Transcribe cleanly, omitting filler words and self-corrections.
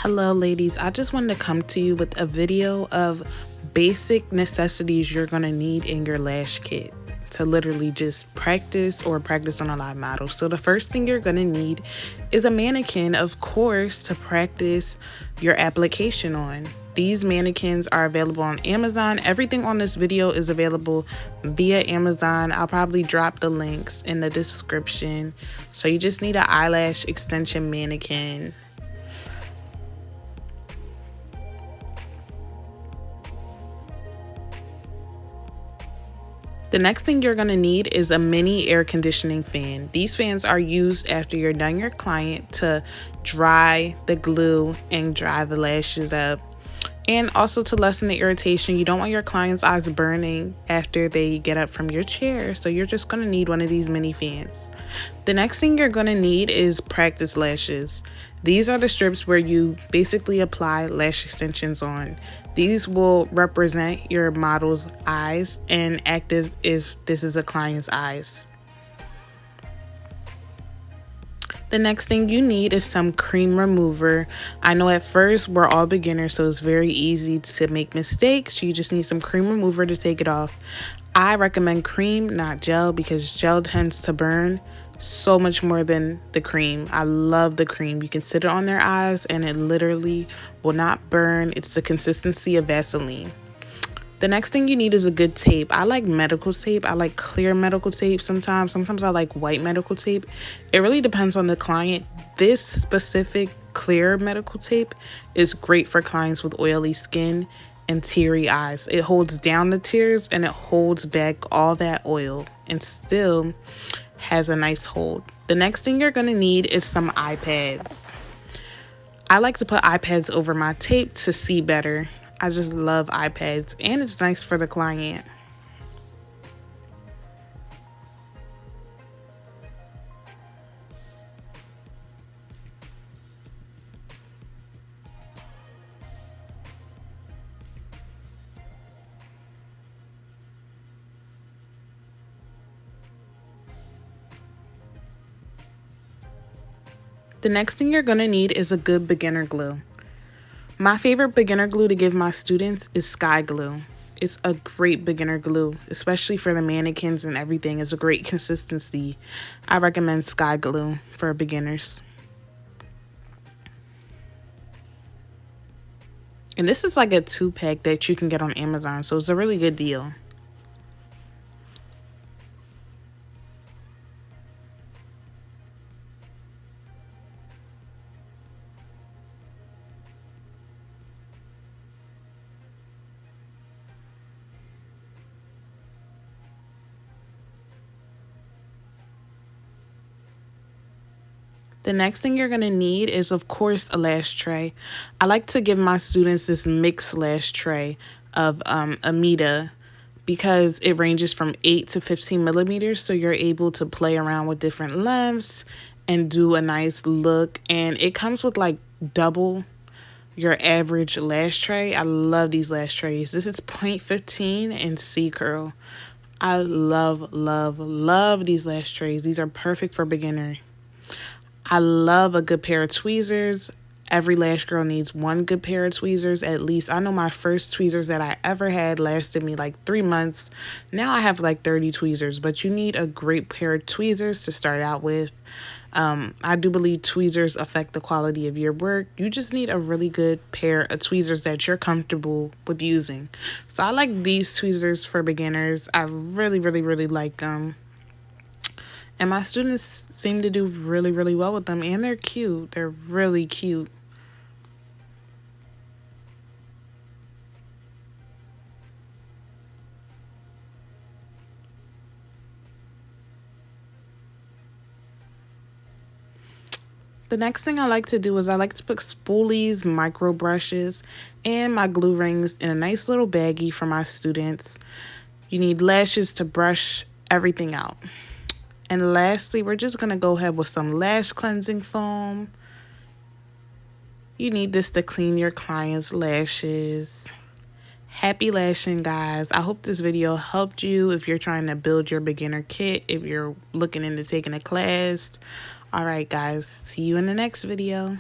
Hello ladies, I just wanted to come to you with a video of basic necessities you're going to need in your lash kit to literally just practice on a live model. So the first thing you're going to need is a mannequin, of course, to practice your application on. These mannequins are available on Amazon. Everything on this video is available via Amazon. I'll probably drop the links in the description. So you just need an eyelash extension mannequin. The next thing you're going to need is a mini air conditioning fan. These fans are used after you're done your client to dry the glue and dry the lashes up. And also to lessen the irritation. You don't want your client's eyes burning after they get up from your chair. So you're just going to need one of these mini fans. The next thing you're going to need is practice lashes. These are the strips where you basically apply lash extensions on. These will represent your model's eyes and active if this is a client's eyes. The next thing you need is some cream remover. I know at first we're all beginners, so it's very easy to make mistakes. You just need some cream remover to take it off. I recommend cream, not gel, because gel tends to burn so much more than the cream. I love the cream. You can sit it on their eyes and it literally will not burn. It's the consistency of Vaseline. The next thing you need is a good tape. I like medical tape. I like clear medical tape sometimes. Sometimes I like white medical tape. It really depends on the client. This specific clear medical tape is great for clients with oily skin and teary eyes. It holds down the tears and it holds back all that oil and still has a nice hold. The next thing you're going to need is some eye pads. I like to put eye pads over my tape to see better. I just love iPads and it's nice for the client. The next thing you're going to need is a good beginner glue. My favorite beginner glue to give my students is Sky Glue. It's a great beginner glue, especially for the mannequins and everything. It's a great consistency. I recommend Sky Glue for beginners. And this is like a 2-pack that you can get on Amazon, so it's a really good deal. The next thing you're going to need is, of course, a lash tray. I like to give my students this mixed lash tray of Amita because it ranges from 8 to 15 millimeters. So you're able to play around with different lengths and do a nice look. And it comes with like double your average lash tray. I love these lash trays. This is 0.15 and C curl. I love, love, love these lash trays. These are perfect for beginner. I love a good pair of tweezers. Every lash girl needs one good pair of tweezers at least. I know my first tweezers that I ever had lasted me like 3 months. Now I have like 30 tweezers, but you need a great pair of tweezers to start out with. I do believe tweezers affect the quality of your work. You just need a really good pair of tweezers that you're comfortable with using. So I like these tweezers for beginners. I really, really, really like them. And my students seem to do really, really well with them. And they're cute. They're really cute. The next thing I like to do is I like to put spoolies, micro brushes, and my glue rings in a nice little baggie for my students. You need lashes to brush everything out. And lastly, we're just going to go ahead with some lash cleansing foam. You need this to clean your client's lashes. Happy lashing, guys. I hope this video helped you if you're trying to build your beginner kit, if you're looking into taking a class. All right, guys. See you in the next video.